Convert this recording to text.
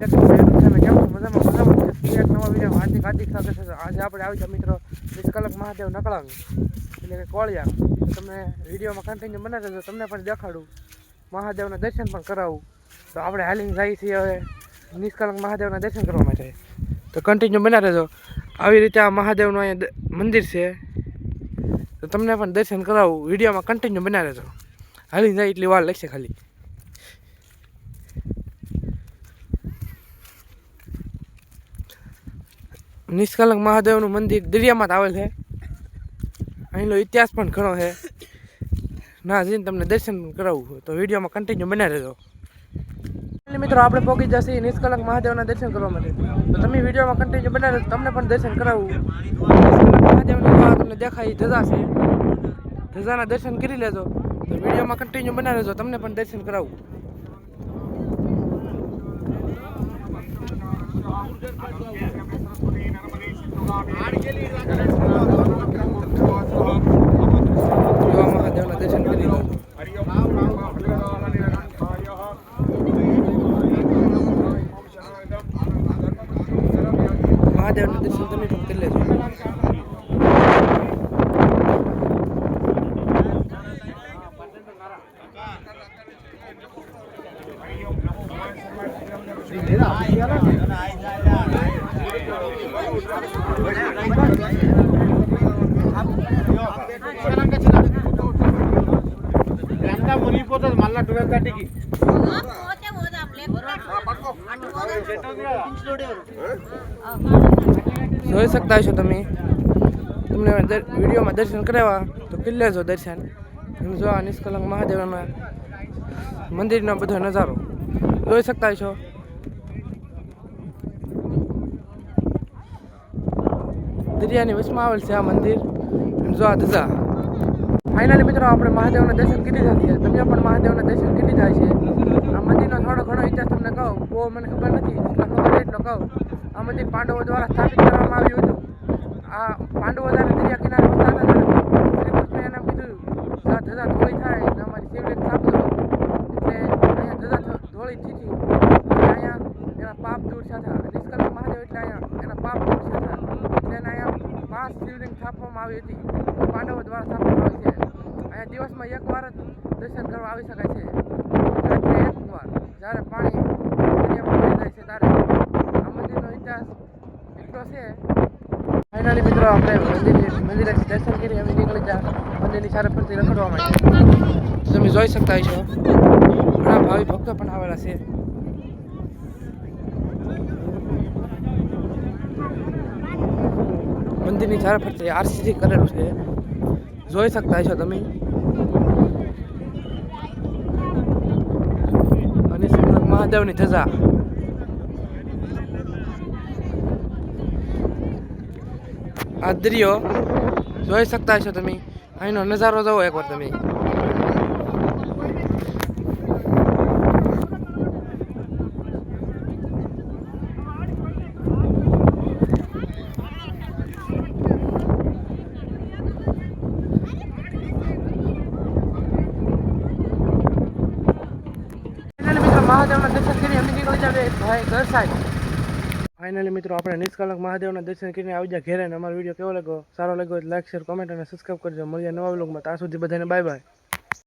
તમે કેમ છો? મજામાં એક નવા વિડીયો હાર્દિક સ્વાગત છે. આજે આપણે આવી ગયા મિત્રો નિષ્કલંક મહાદેવ નકળાવી એટલે કે કોળિયા. તમને વિડીયોમાં કન્ટિન્યુ બનાવી દેજો, તમને પણ દેખાડું, મહાદેવના દર્શન પણ કરાવું. તો આપણે હાલીને જઈએ છીએ હવે નિષ્કલંક મહાદેવના દર્શન કરવા માટે. તો કન્ટિન્યુ બનાવી દેજો. આવી રીતે આ મહાદેવનું અહીંયા મંદિર છે, તો તમને પણ દર્શન કરાવું. વિડીયોમાં કન્ટિન્યુ બનાવી દેજો. હાલીને જાય એટલી વાર લાગશે ખાલી. નિષ્કલંક મહાદેવનું મંદિર દરિયામાં આવેલ છે. અહીંનો ઇતિહાસ પણ ઘણો છે. ના જઈને તમને દર્શન કરાવવું તો વિડીયોમાં કન્ટિન્યુ બનાવી રહેજો. મિત્રો આપણે પહોંચી જશે નિષ્કલંક મહાદેવના દર્શન કરવા માટે. તો તમે વિડીયોમાં કન્ટિન્યુ બનાવી રહેજો, તમને પણ દર્શન કરાવવું. નિષ્કલંક મહાદેવની તમને દેખાય ધજા છે, ધજાના દર્શન કરી લેજો. તો વિડીયોમાં કન્ટિન્યુ બનાવી રહેજો, તમને પણ દર્શન કરાવવું. મહાદેવના દર્શન કરી લો. મહાદેવના દર્શન તમે પણ કરી લેજો. જોઈ શકતા છો તમે, તમને વિડીયોમાં દર્શન કરાવવા તો કરી લેજો દર્શન. જો આ નિષ્કલંક મહાદેવના મંદિરનો બધો નજારો જોઈ શકતા છો. દરિયાની વચમાં આવેલ છે આ મંદિર. જો આ ધજા. ફાઇનલી મિત્રો આપણે મહાદેવના દર્શન કરી લીધા છે. તમે પણ મહાદેવના દર્શન કરી લીધા છે. આ મંદિરનો થોડો ઘણો ઇતિહાસ તમને કહું, બહુ મને ખબર નથી, ખબર એટલો કહું. આ મંદિર પાંડવો દ્વારા સ્થાપિત કરવામાં આવ્યું હતું. આ પાંડવો દ્વારા દરિયા કિનારે વસતા હતા. શ્રી કૃષ્ણએ એમ કીધું આ ધજા ધોળી થાય ને અમારી શિવલિંગ સાફ કરો, એટલે અહીંયા ધજા ધોળી થીધી. અહીંયા એના પાપ દૂર થયા. નિષ્કલંક મહાદેવ એટલે અહીંયા એના પાપ દૂર થયા. એટલે એને અહીંયા 5 શિવલિંગ સ્થાપવામાં આવી હતી. પાંડવો દ્વારા સ્થાપવામાં આવી છે. અહીંયા દિવસમાં એકવાર જ દર્શન કરવા આવી શકાય છે. રાત્રે એકવાર જ્યારે પાણી દરિયામાં ભળી જાય છે ત્યારે. આ મંદિરનો ઇતિહાસ એટલો છે. ફાઇનલી મિત્રો આપણે મંદિરેથી દર્શન કરી અમે નીકળી જા મંદિરની ચારે ફરતી રખડવા માટે. તમે જોઈ શકતા છો ઘણા ભાવિ ભક્તો પણ આવેલા છે. મંદિરની ચારે ફરતી આરસીસી કરેલું છે, જોઈ શકતા છો તમે. અને મહાદેવની ધજા. આ દરિયો જોઈ શકતા છો તમે. અહીંનો નજારો જોવો એકવાર તમે. મહાદેવના દર્શન કરી અમે નીકળી જાવે ભાઈ ઘર સાઈડ. ફાઇનલી મિત્રો આપણે નિષ્કલંક મહાદેવના દર્શન કરીને આવી જાય ઘેરે. અમારો વિડીયો કેવો લાગ્યો, સારો લાગ્યો લાઈક શેર કોમેન્ટ અને સબસ્ક્રાઈબ કરજો. મળીએ નવા વ્લોગમાં. ત્યાં સુધી બધાને બાય બાય.